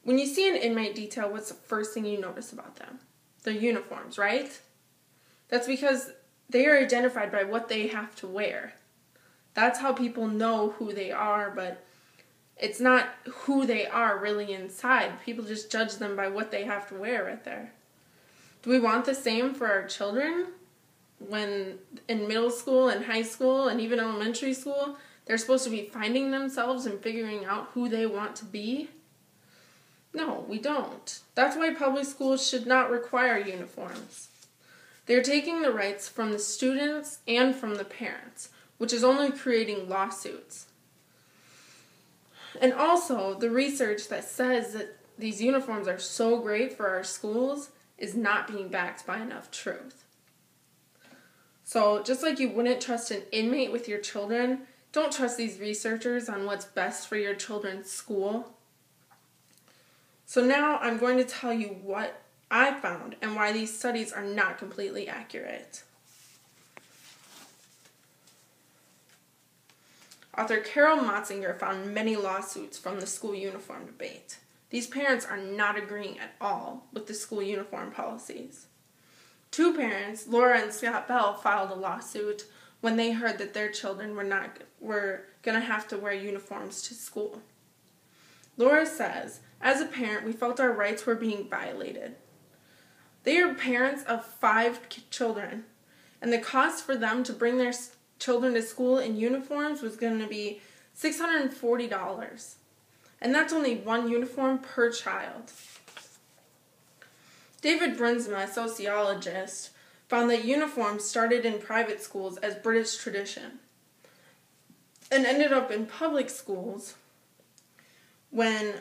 When you see an inmate detail, what's the first thing you notice about them? Their uniforms, right? That's because they are identified by what they have to wear. That's how people know who they are, but it's not who they are really inside. People just judge them by what they have to wear right there. Do we want the same for our children? When in middle school and high school and even elementary school, they're supposed to be finding themselves and figuring out who they want to be? No, we don't. That's why public schools should not require uniforms. They're taking the rights from the students and from the parents, which is only creating lawsuits. And also, the research that says that these uniforms are so great for our schools is not being backed by enough truth. So, just like you wouldn't trust an inmate with your children, don't trust these researchers on what's best for your children's school. So now I'm going to tell you what I found and why these studies are not completely accurate. Author Carol Motzinger found many lawsuits from the school uniform debate. These parents are not agreeing at all with the school uniform policies. Two parents, Laura and Scott Bell, filed a lawsuit when they heard that their children were going to have to wear uniforms to school. Laura says, as a parent, we felt our rights were being violated. They are parents of 5 children, and the cost for them to bring their children to school in uniforms was going to be $640. And that's only one uniform per child. David Brunsma, a sociologist, found that uniforms started in private schools as British tradition and ended up in public schools when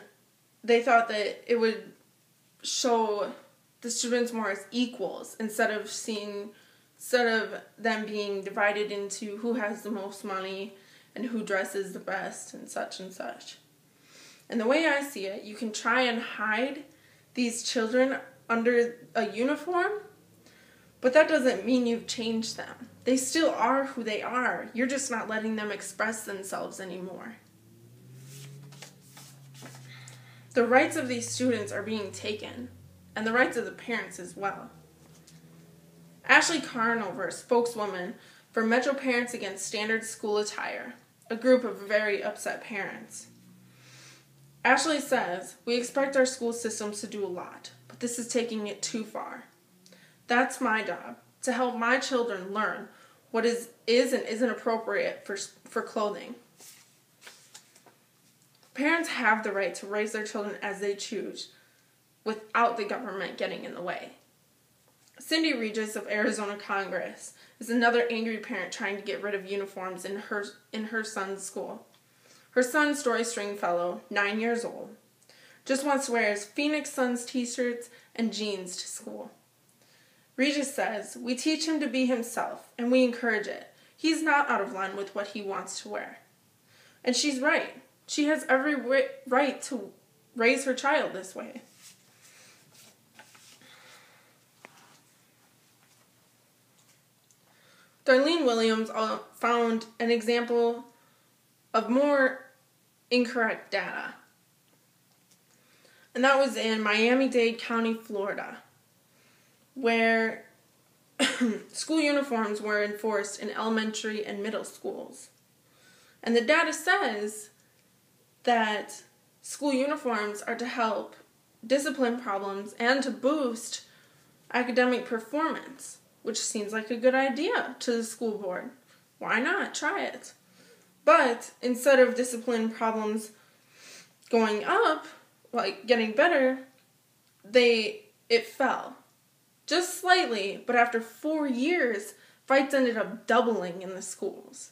they thought that it would show the students more as equals instead of them being divided into who has the most money and who dresses the best and such and such. And the way I see it, you can try and hide these children under a uniform, but that doesn't mean you've changed them. They still are who they are. You're just not letting them express themselves anymore. The rights of these students are being taken, and the rights of the parents as well. Ashley Carnover, spokeswoman for Metro Parents Against Standard School Attire, a group of very upset parents. Ashley says, we expect our school systems to do a lot, but this is taking it too far. That's my job, to help my children learn what is and isn't appropriate for clothing. Parents have the right to raise their children as they choose, without the government getting in the way. Cindy Regis of Arizona Congress is another angry parent trying to get rid of uniforms in her son's school. Her son, Story Stringfellow, 9 years old, just wants to wear his Phoenix Suns t-shirts and jeans to school. Regis says, we teach him to be himself, and we encourage it. He's not out of line with what he wants to wear. And she's right. She has every right to raise her child this way. Darlene Williams found an example of more incorrect data. And that was in Miami-Dade County, Florida, where school uniforms were enforced in elementary and middle schools. And the data says that school uniforms are to help discipline problems and to boost academic performance, which seems like a good idea to the school board. Why not? Try it. But instead of discipline problems going up, like getting better, it fell. Just slightly, but after 4 years, fights ended up doubling in the schools.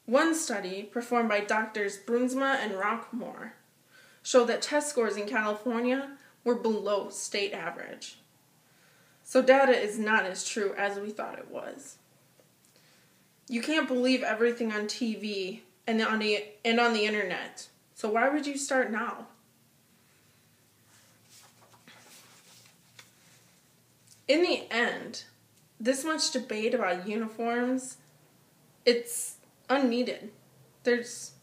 One study, performed by Drs. Brunsma and Rockmore, showed that test scores in California were below state average. So data is not as true as we thought it was. You can't believe everything on TV and on the internet. So why would you start now? In the end, this much debate about uniforms, it's unneeded. There's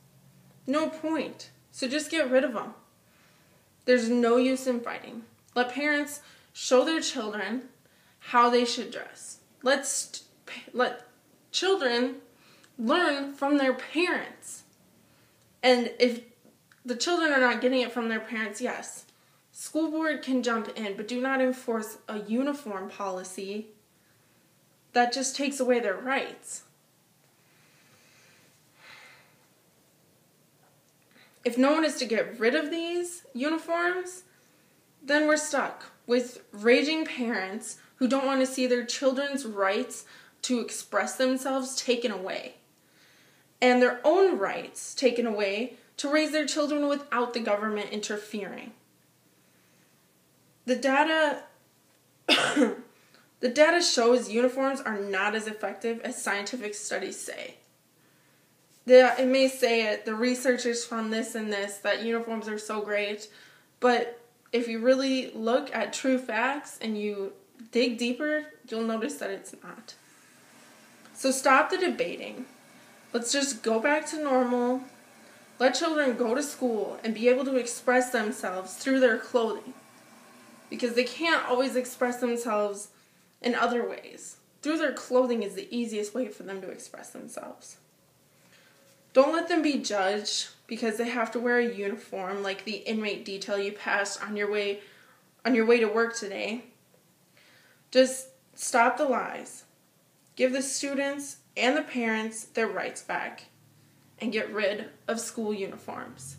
no point. So just get rid of them. There's no use in fighting. Let parents show their children how they should dress. Let children learn from their parents. And if the children are not getting it from their parents, yes, school board can jump in, but do not enforce a uniform policy that just takes away their rights. If no one is to get rid of these uniforms, then we're stuck with raging parents who don't want to see their children's rights to express themselves taken away, and their own rights taken away to raise their children without the government interfering. The data shows uniforms are not as effective as scientific studies say. It may say the researchers found this and this, that uniforms are so great, but if you really look at true facts and you dig deeper, you'll notice that it's not. So stop the debating. Let's just go back to normal. Let children go to school and be able to express themselves through their clothing, because they can't always express themselves in other ways. Through their clothing is the easiest way for them to express themselves. Don't let them be judged because they have to wear a uniform like the inmate detail you passed on your way to work today. Just stop the lies. Give the students and the parents their rights back and get rid of school uniforms.